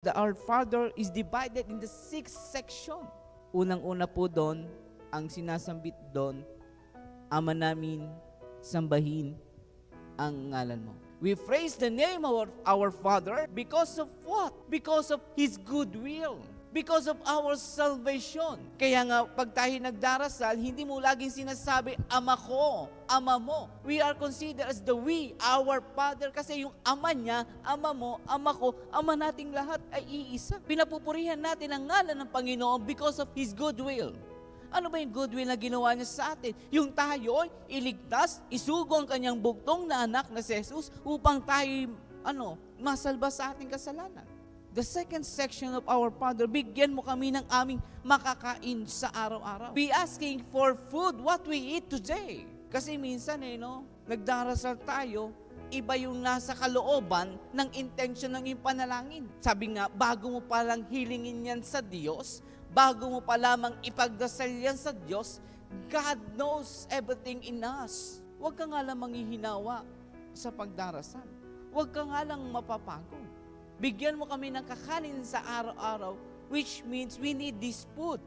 The Our Father is divided in the 6 section. Unang-una po doon, ang sinasambit doon, Ama namin, sambahin ang ngalan mo. We praise the name of our Father because of what? Because of His goodwill. Because of our salvation. Kaya nga, pag tayo nagdarasal, hindi mo laging sinasabi, Ama ko, Ama mo. We are considered as the we, our Father, kasi yung Ama niya, Ama mo, Ama ko, Ama nating lahat ay iisa. Pinapupurihan natin ang ngalan ng Panginoon because of His goodwill. Ano ba yung goodwill na ginawa niya sa atin? Yung tayo iligtas, isugo ang kanyang bugtong na anak na si Jesus upang tayo, masalba sa ating kasalanan. The second section of our Father, bigyan mo kami ng aming makakain sa araw-araw. Be asking for food, what we eat today. Kasi minsan, nagdarasal tayo, iba yung nasa kalooban ng intention ng iyong panalangin. Sabi nga, bago mo palang hilingin yan sa Diyos, bago mo pa lamang ipagdasal yan sa Diyos, God knows everything in us. Huwag ka nga lang manghihinawa sa pagdarasal. Huwag ka nga lang mapapagod. Bigyan mo kami ng kakanin sa araw-araw, which means we need this food.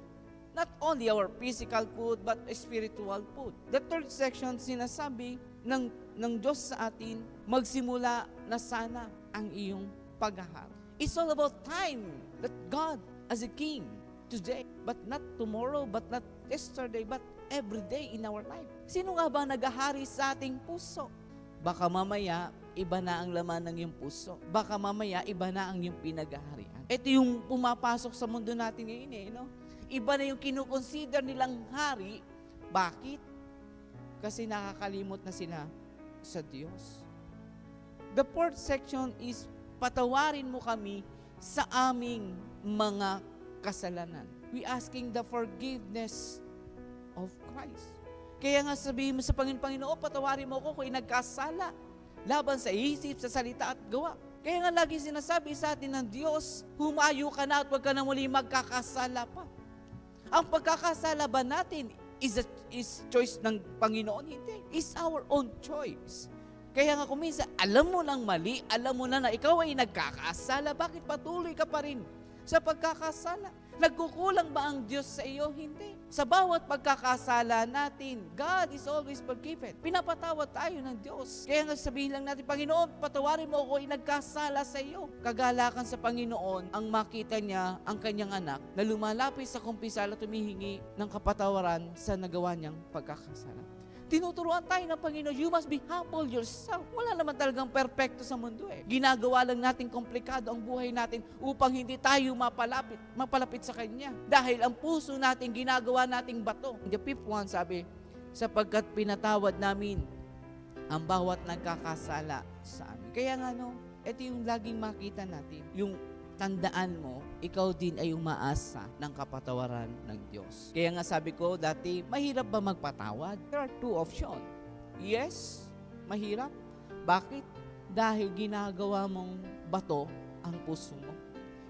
Not only our physical food, but spiritual food. The third section, sinasabi ng Diyos sa atin, magsimula na sana ang iyong paghahari. It's all about time that God as a King today, but not tomorrow, but not yesterday, but every day in our life. Sino nga ba naghahari sa ating puso? Baka mamaya, iba na ang laman ng iyong puso. Baka mamaya, iba na ang iyong pinaghaharian. Ito yung pumapasok sa mundo natin ngayon, Iba na yung kinukonsider nilang hari. Bakit? Kasi nakakalimot na sila sa Diyos. The fourth section is, patawarin mo kami sa aming mga kasalanan. We asking the forgiveness of Christ. Kaya nga sabihin mo sa Panginoon, patawarin mo ako kung nagkasala laban sa isip, sa salita at gawa. Kaya nga lagi sinasabi sa atin ng Diyos, humayo ka na at huwag ka na muli magkakasala pa. Ang pagkakasala ba natin is choice ng Panginoon? Hindi. It's our own choice. Kaya nga kuminsan, alam mo nang mali, alam mo na ikaw ay nagkakasala, bakit patuloy ka pa rin sa pagkakasala? Nagkukulang ba ang Diyos sa iyo? Hindi. Sa bawat pagkakasala natin, God is always forgiven. Pinapatawad tayo ng Diyos. Kaya nga sabihin lang natin, Panginoon, patawarin mo ako, nagkasala sa iyo. Kagalakan sa Panginoon, ang makita niya ang kanyang anak na lumalapit sa kumpisal at tumihingi ng kapatawaran sa nagawa niyang pagkakasala. Tinuturuan tayo ng Panginoon, you must be humble yourself. Wala naman talagang perfecto sa mundo Ginagawa lang natin komplikado ang buhay natin upang hindi tayo mapalapit sa Kanya. Dahil ang puso natin, ginagawa nating bato. The fifth one, sabi, sapagkat pinatawad namin ang bawat nagkakasala sa amin. Kaya nga ito yung laging makita natin. Yung tandaan mo, ikaw din ay umaasa ng kapatawaran ng Diyos. Kaya nga sabi ko dati, mahirap ba magpatawad? There are two options. Yes, mahirap. Bakit? Dahil ginagawa mong bato ang puso mo.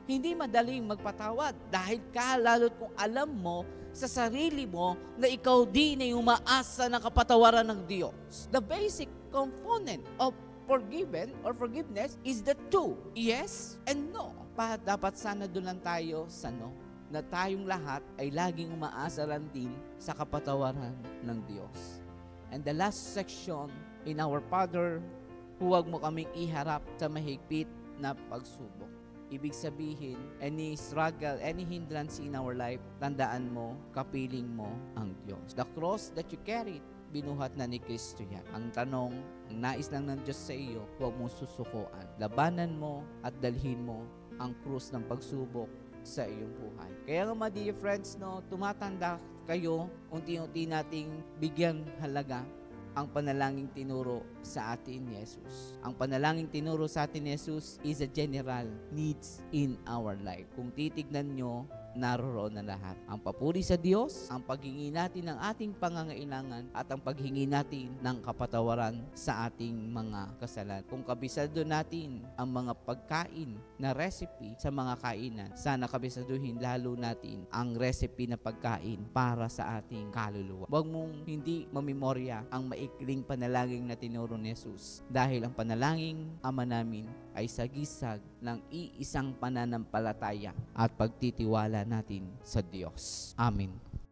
Hindi madaling magpatawad dahil lalo't kung alam mo sa sarili mo na ikaw din ay umaasa ng kapatawaran ng Diyos. The basic component of forgiveness is the two, yes and no. Dapat sana doon lang tayo sa no, na tayong lahat ay laging umaasa lang din sa kapatawaran ng Diyos. And the last section, in our Father, huwag mo kaming iharap sa mahigpit na pagsubok. Ibig sabihin, any struggle, any hindrance in our life, tandaan mo, kapiling mo ang Diyos. The cross that you carried, binuhat na ni Kristo yan. Ang tanong, ang nais lang ng Diyos sa iyo, huwag mo susukuan. Labanan mo at dalhin mo ang krus ng pagsubok sa iyong buhay. Kaya nga mga dear friends, tumatanda kayo, unti-unti nating bigyan halaga ang panalangin tinuro sa atin ni Jesus. Ang panalangin tinuro sa atin ni Jesus is a general needs in our life. Kung titignan nyo naroroon na lahat. Ang papuri sa Diyos, ang paghingi natin ng ating pangangailangan at ang paghingi natin ng kapatawaran sa ating mga kasalanan. Kung kabisado natin ang mga pagkain na recipe sa mga kainan, sana kabisaduhin lalo natin ang recipe na pagkain para sa ating kaluluwa. Huwag mong hindi mamemorya ang maikling panalangin na tinuro ni Jesus, dahil ang panalangin Ama namin ay sagisag ng iisang pananampalataya at pagtitiwala natin sa Diyos. Amen.